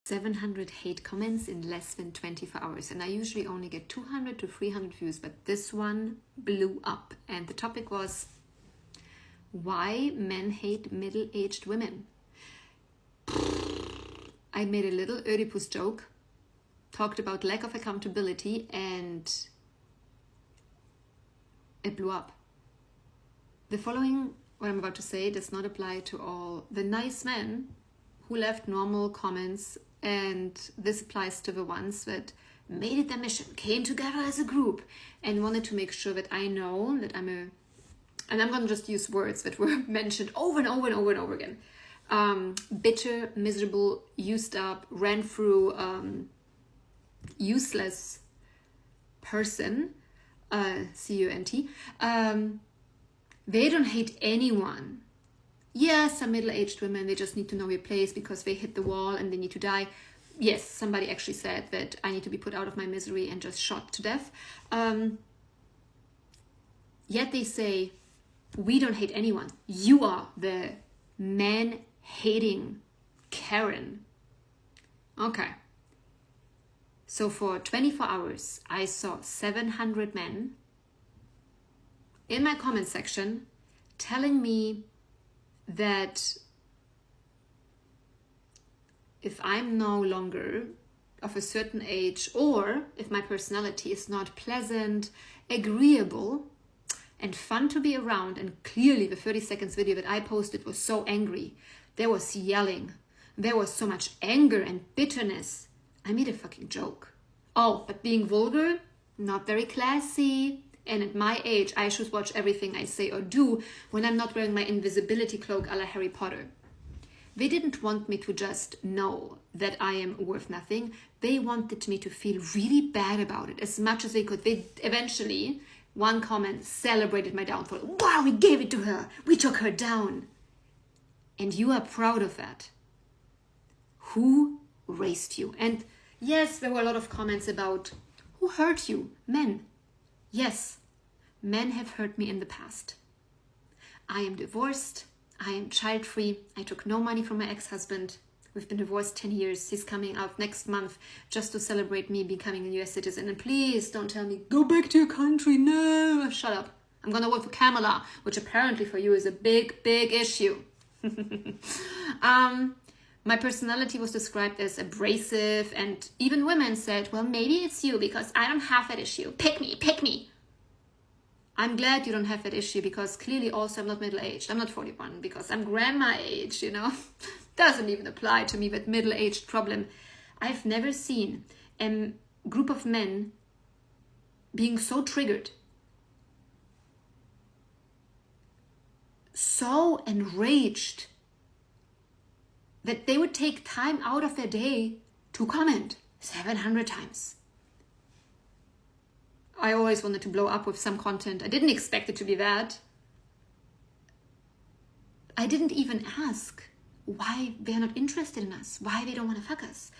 700 hate comments in less than 24 hours, and I usually only get 200 to 300 views, but this one blew up, and the topic was why men hate middle-aged women. I made a little Oedipus joke, talked about lack of accountability, and it blew up. The following, what I'm about to say, does not apply to all the nice men who left normal comments, and this applies to the ones that made it their mission, came together as a group, and wanted to make sure that I know that and I'm going to just use words that were mentioned over and over and over and over again. Bitter, miserable, used up, ran through, useless person, C-U-N-T. They don't hate anyone. Yes, some middle-aged women, they just need to know their place because they hit the wall and they need to die. Yes, somebody actually said that I need to be put out of my misery and just shot to death. Yet they say, we don't hate anyone. You are the man-hating Karen. Okay. So for 24 hours, I saw 700 men in my comment section telling me that if I'm no longer of a certain age, or if my personality is not pleasant, agreeable, and fun to be around, and clearly the 30 seconds video that I posted was so angry. There was yelling. There was so much anger and bitterness. I made a fucking joke. Oh, but being vulgar, not very classy. And at my age, I should watch everything I say or do when I'm not wearing my invisibility cloak a la Harry Potter. They didn't want me to just know that I am worth nothing. They wanted me to feel really bad about it as much as they could. They eventually, one comment celebrated my downfall. Wow, we gave it to her. We took her down. And you are proud of that. Who raised you? And yes, there were a lot of comments about who hurt you? Men. Yes, men have hurt me in the past. I am divorced. I am child-free. I took no money from my ex-husband. We've been divorced 10 years. He's coming out next month just to celebrate me becoming a US citizen. And please don't tell me, go back to your country. No, shut up. I'm going to vote for Kamala, which apparently for you is a big, big issue. My personality was described as abrasive, and even women said, well, maybe it's you because I don't have that issue. Pick me, pick me. I'm glad you don't have that issue because clearly also I'm not middle-aged. I'm not 41 because I'm grandma age, you know. Doesn't even apply to me, that middle-aged problem. I've never seen a group of men being so triggered, so enraged, that they would take time out of their day to comment 700 times. I always wanted to blow up with some content. I didn't expect it to be that. I didn't even ask why they're not interested in us, why they don't want to fuck us.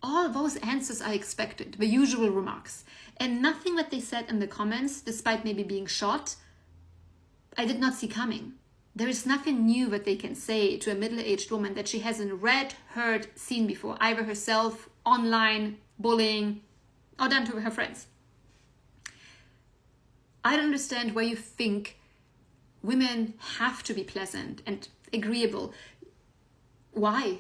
All those answers I expected, the usual remarks. And nothing that they said in the comments, despite maybe being shot, I did not see coming. There is nothing new that they can say to a middle-aged woman that she hasn't read, heard, seen before, either herself, online, bullying, or done to her friends. I don't understand why you think women have to be pleasant and agreeable. Why?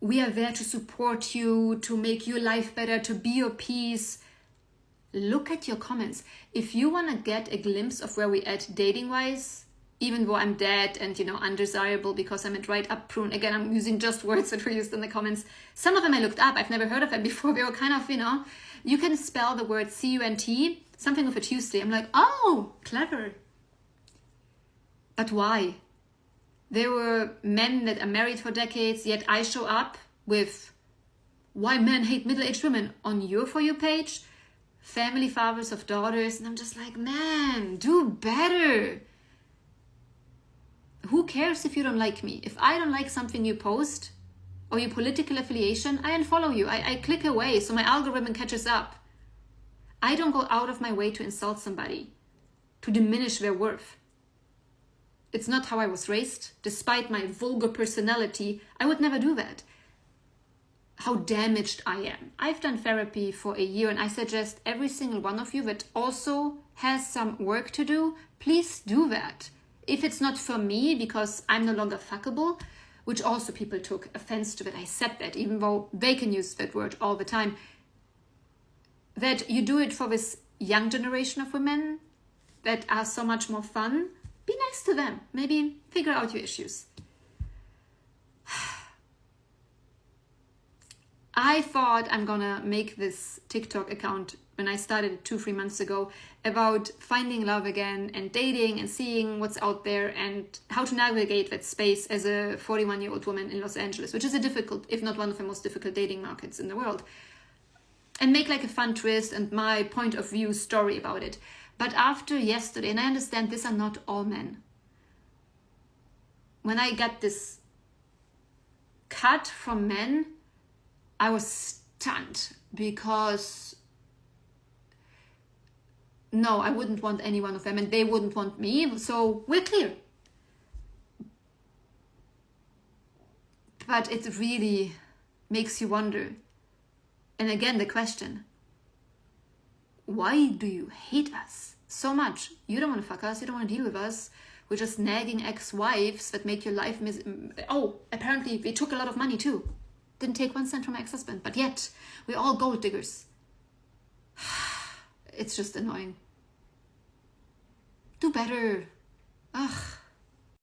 We are there to support you, to make your life better, to be your peace. Look at your comments. If you want to get a glimpse of where we're at dating-wise, even though I'm dead and, undesirable because I'm a dried up prune. Again, I'm using just words that were used in the comments. Some of them I looked up. I've never heard of them before. They were kind of, you can spell the word C-U-N-T, something with a Tuesday. I'm like, oh, clever. But why? There were men that are married for decades, yet I show up with why men hate middle-aged women on your For You page, family fathers of daughters, and I'm just like, man, do better. Who cares if you don't like me? If I don't like something you post or your political affiliation, I unfollow you. I click away so my algorithm catches up. I don't go out of my way to insult somebody, to diminish their worth. It's not how I was raised. Despite my vulgar personality, I would never do that. how damaged I am. I've done therapy for a year, and I suggest every single one of you that also has some work to do, please do that. If it's not for me because I'm no longer fuckable, which also people took offense to that I said that, even though they can use that word all the time, that you do it for this young generation of women that are so much more fun, be nice to them. Maybe figure out your issues. I thought I'm gonna make this TikTok account when I started 2-3 months ago about finding love again and dating and seeing what's out there and how to navigate that space as a 41-year-old woman in Los Angeles, which is a difficult, if not one of the most difficult dating markets in the world, and make like a fun twist and my point of view story about it. But after yesterday, and I understand these are not all men, when I got this cut from men, I was stunned because no, I wouldn't want any one of them and they wouldn't want me, so we're clear. But it really makes you wonder. And again, the question, why do you hate us so much? You don't want to fuck us, you don't want to deal with us. We're just nagging ex-wives that make your life oh, apparently they took a lot of money too. Didn't take 1 cent from my ex-husband, but yet we're all gold diggers. It's just annoying. Do better. Ugh.